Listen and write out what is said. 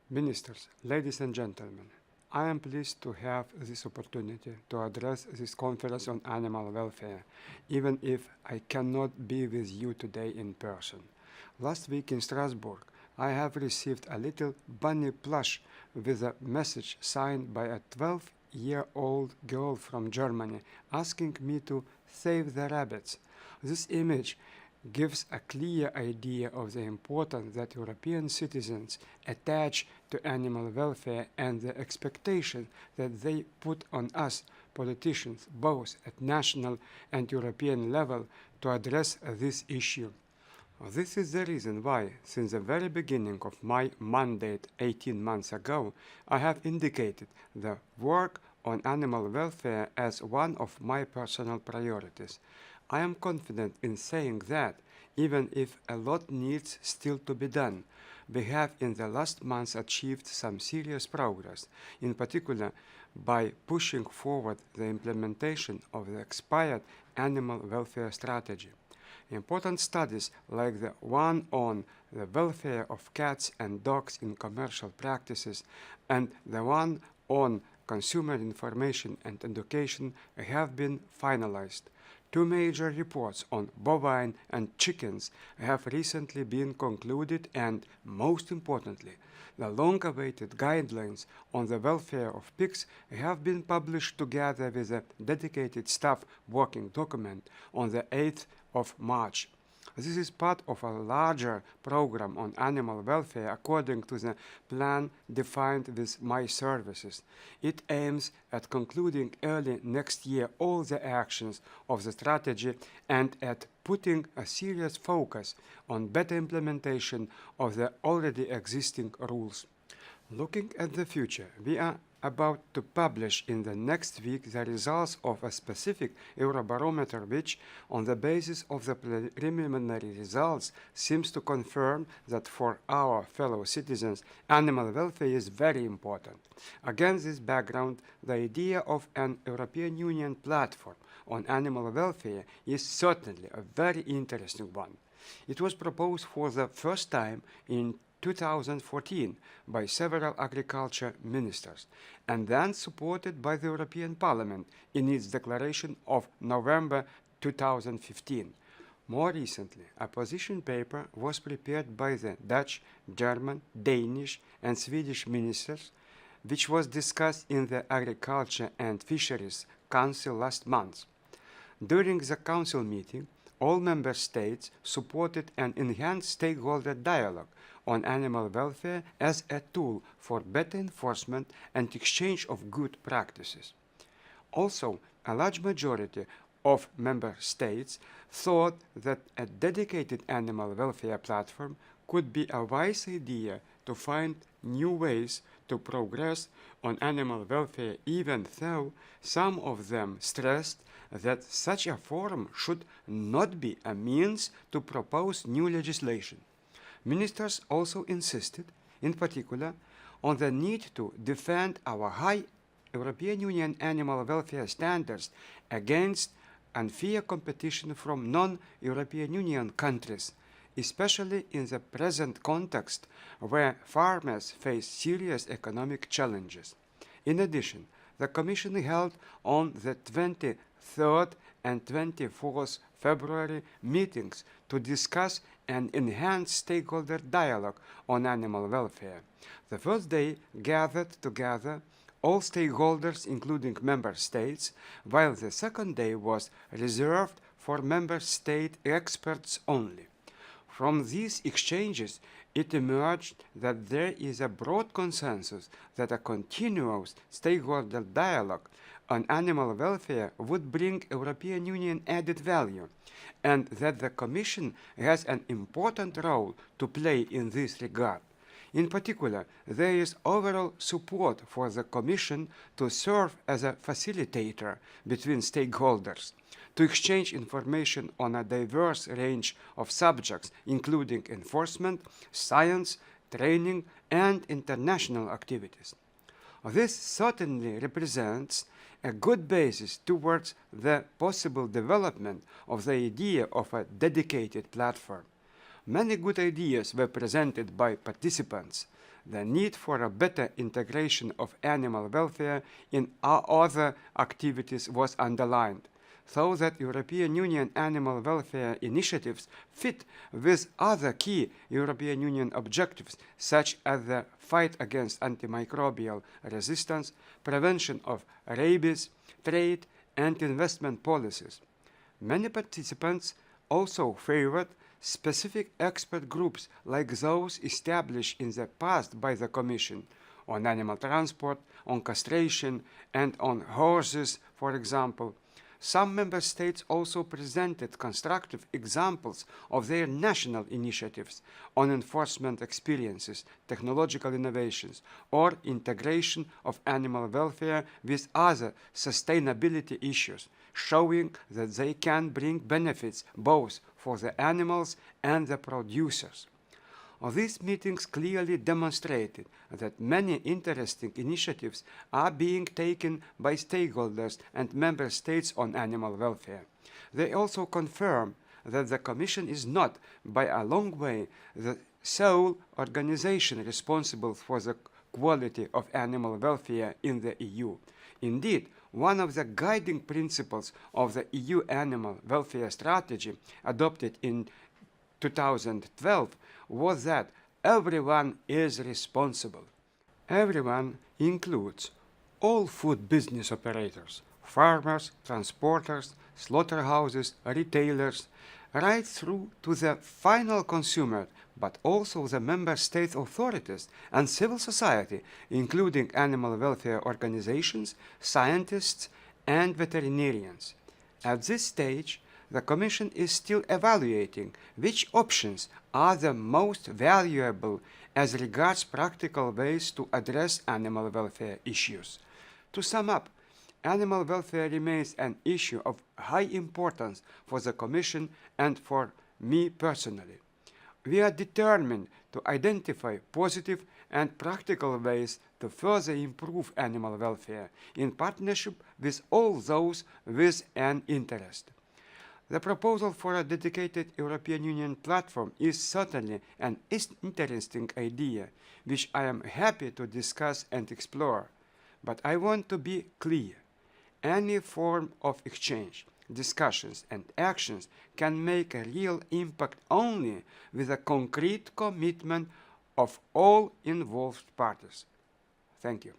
Ministers, ladies and gentlemen, I am pleased to have this opportunity to address this conference on animal welfare, even if I cannot be with you today in person. Last week in Strasbourg, I have received a little bunny plush with a message signed by a 12-year-old girl from Germany asking me to save the rabbits. This image gives a clear idea of the importance that European citizens attach to animal welfare and the expectation that they put on us, politicians, both at national and European level, to address this issue. This is the reason why, since the very beginning of my mandate 18 months ago, I have indicated the work on animal welfare as one of my personal priorities. I am confident in saying that, even if a lot needs still to be done, we have in the last months achieved some serious progress, in particular by pushing forward the implementation of the expired animal welfare strategy. Important studies like the one on the welfare of cats and dogs in commercial practices and the one on consumer information and education have been finalized. Two major reports on bovine and chickens have recently been concluded and, most importantly, the long-awaited guidelines on the welfare of pigs have been published together with a dedicated staff working document on the 8th of March. This is part of a larger program on animal welfare according to the plan defined with my services. It aims at concluding early next year all the actions of the strategy and at putting a serious focus on better implementation of the already existing rules. Looking at the future, we are about to publish in the next week the results of a specific Eurobarometer which, on the basis of the preliminary results, seems to confirm that for our fellow citizens, animal welfare is very important. Against this background, the idea of an European Union platform on animal welfare is certainly a very interesting one. It was proposed for the first time in 2014 by several agriculture ministers, and then supported by the European Parliament in its declaration of November 2015. More recently, a position paper was prepared by the Dutch, German, Danish, and Swedish ministers, which was discussed in the Agriculture and Fisheries Council last month. During the Council meeting, all member states supported an enhanced stakeholder dialogue on animal welfare as a tool for better enforcement and exchange of good practices. Also, a large majority of member states thought that a dedicated animal welfare platform could be a wise idea to find new ways to progress on animal welfare, even though some of them stressed that such a forum should not be a means to propose new legislation. Ministers also insisted, in particular, on the need to defend our high European Union animal welfare standards against unfair competition from non-European Union countries, especially in the present context where farmers face serious economic challenges. In addition, the Commission held on the 23rd and 24th February meetings to discuss an enhanced stakeholder dialogue on animal welfare. The first day gathered together all stakeholders, including member states, while the second day was reserved for member state experts only. From these exchanges, it emerged that there is a broad consensus that a continuous stakeholder dialogue on animal welfare would bring European Union added value, and that the Commission has an important role to play in this regard. In particular, there is overall support for the Commission to serve as a facilitator between stakeholders, to exchange information on a diverse range of subjects, including enforcement, science, training, and international activities. This certainly represents a good basis towards the possible development of the idea of a dedicated platform. Many good ideas were presented by participants. the need for a better integration of animal welfare in other activities was underlined, so that European Union animal welfare initiatives fit with other key European Union objectives, such as the fight against antimicrobial resistance, prevention of rabies, trade and investment policies. Many participants also favored specific expert groups like those established in the past by the Commission on animal transport, on castration, and on horses, for example. Some member states also presented constructive examples of their national initiatives on enforcement experiences, technological innovations, or integration of animal welfare with other sustainability issues, showing that they can bring benefits both for the animals and the producers. These meetings clearly demonstrated that many interesting initiatives are being taken by stakeholders and member states on animal welfare. They also confirm that the Commission is not, by a long way, the sole organization responsible for the quality of animal welfare in the EU. Indeed, one of the guiding principles of the EU animal welfare strategy adopted in 2012 was that everyone is responsible. Everyone includes all food business operators, farmers, transporters, slaughterhouses, retailers, right through to the final consumer, but also the member state authorities and civil society, including animal welfare organizations, scientists, and veterinarians. At this stage, the Commission is still evaluating which options are the most valuable as regards practical ways to address animal welfare issues. To sum up, animal welfare remains an issue of high importance for the Commission and for me personally. We are determined to identify positive and practical ways to further improve animal welfare in partnership with all those with an interest. The proposal for a dedicated European Union platform is certainly an interesting idea, which I am happy to discuss and explore. But I want to be clear. Any form of exchange, discussions, and actions can make a real impact only with a concrete commitment of all involved parties. Thank you.